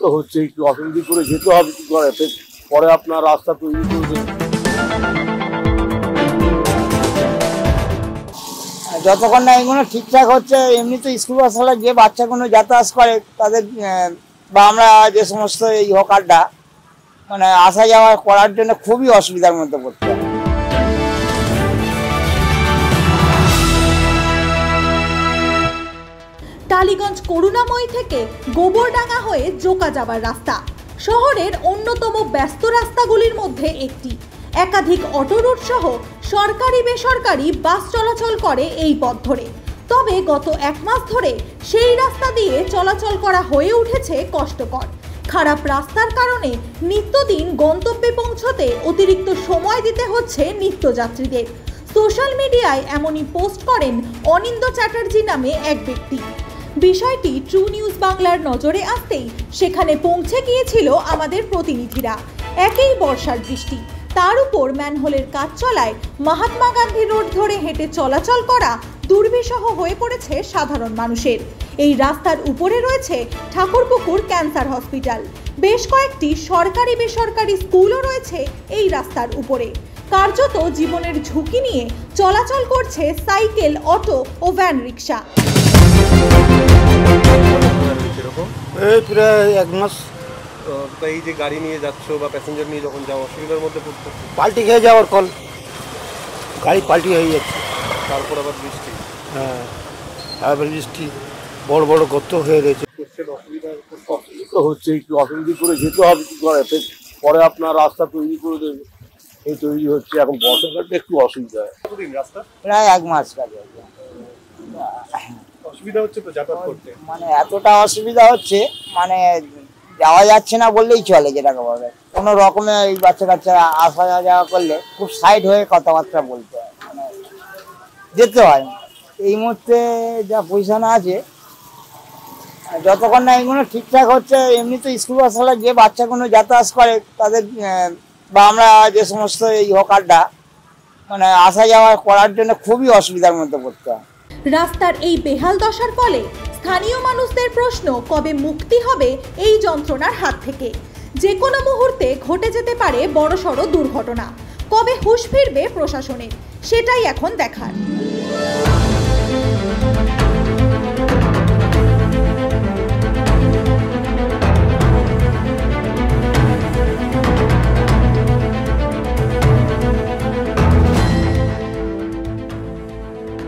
তো হচ্ছে একটু অসুবিধা করে যেতে হবে, কি করে পরে আপনার রাস্তা তৈরি করে দেবেন। যতক্ষণ না এগুলো ঠিকঠাক হচ্ছে, এমনি তো স্কুল বাসগুলো যে বাচ্চাগুলো যাতায়াত করে তাদের বা আমরা যে সমস্ত এই হকাররা মানে আসা যাওয়া করার জন্য খুবই অসুবিধার মধ্যে পড়তে হয়। টালিগঞ্জ করুণাময়ী থেকে গোবরডাঙ্গা হয়ে জোকা যাবার রাস্তা শহরের অন্যতম ব্যস্ত রাস্তাগুলির মধ্যে একটি। একাধিক অটো রুট সহ সরকারি বেসরকারি বাস চলাচল করে এই পথ ধরে। তবে গত এক মাস ধরে সেই রাস্তা দিয়ে চলাচল করা হয়ে উঠেছে কষ্টকর। খারাপ রাস্তার কারণে নিত্যদিন গন্তব্যে পৌঁছতে অতিরিক্ত সময় দিতে হচ্ছে নিত্যযাত্রীদের। সোশ্যাল মিডিয়ায় এমনই পোস্ট করেন অনিন্দ চ্যাটার্জি নামে এক ব্যক্তি। বিষয়টি ট্রু নিউজ বাংলার নজরে আসতেই সেখানে পৌঁছে গিয়েছিল আমাদের প্রতিনিধিরা। একই বর্ষার বৃষ্টি, তার উপর ম্যানহোলের কাজ চলায় মহাত্মা গান্ধী রোড ধরে হেঁটে চলাচল করা দুর্বিষহ হয়ে পড়েছে সাধারণ মানুষের। এই রাস্তার উপরে রয়েছে ঠাকুরপুকুর ক্যান্সার হসপিটাল। বেশ কয়েকটি সরকারি বেসরকারি স্কুলও রয়েছে এই রাস্তার উপরে। কার্যত জীবনের ঝুঁকি নিয়ে চলাচল করছে সাইকেল, অটো ও ভ্যান রিক্সা। এই প্রায় এক মাস। তো এই যে গাড়ি নিয়ে যাচ্ছ বা প্যাসেঞ্জার নিয়ে যখন যাও অসুবিধার মধ্যে পড়তে, পাল্টি খেয়ে যাওয়ার কল, গাড়ি পাল্টি হয়ে যাচ্ছে। তারপর আবার বৃষ্টি, হ্যাঁ তারপর বৃষ্টি, বড় বড় গর্ত হয়ে রয়েছে। অসুবিধা তো হচ্ছে একটু অসুবিধা করে যেতে হবে, কি করে পরে আপনার রাস্তা তৈরি করে দেবে। এই তৈরি হচ্ছে এখন বর্ষাকালটা একটু অসুবিধা হয়। কতদিন রাস্তা প্রায় এক মাস কাজে অসুবিধা হচ্ছে তো যাতায়াত করতে? মানে এতটা অসুবিধা হচ্ছে মানে যাওয়া যাচ্ছে না বললেই চলে, যেটাকে বলে কোনো রকমে এই বাচ্চা কাচ্চারা আসা যাওয়া করলে খুব সাইড হয়ে কথাবার্তা বলতে হয়, মানে যেতে হয়। এই মুহূর্তে যা পজিশন আছে, যতক্ষণ না এগুলো ঠিকঠাক হচ্ছে, এমনি তো স্কুল বাসগুলো যে বাচ্চাগুলো যাতায়াত করে তাদের বা আমরা যে সমস্ত এই হকাররা মানে আসা যাওয়া করার জন্য খুবই অসুবিধার মধ্যে পড়তে হয়। রাস্তার এই বেহাল দশার ফলে স্থানীয় মানুষদের প্রশ্ন, কবে মুক্তি হবে এই যন্ত্রণার হাত থেকে? যে কোনো মুহূর্তে ঘটে যেতে পারে বড়সড় দুর্ঘটনা। কবে হুঁশ ফিরবে প্রশাসনের, সেটাই এখন দেখার।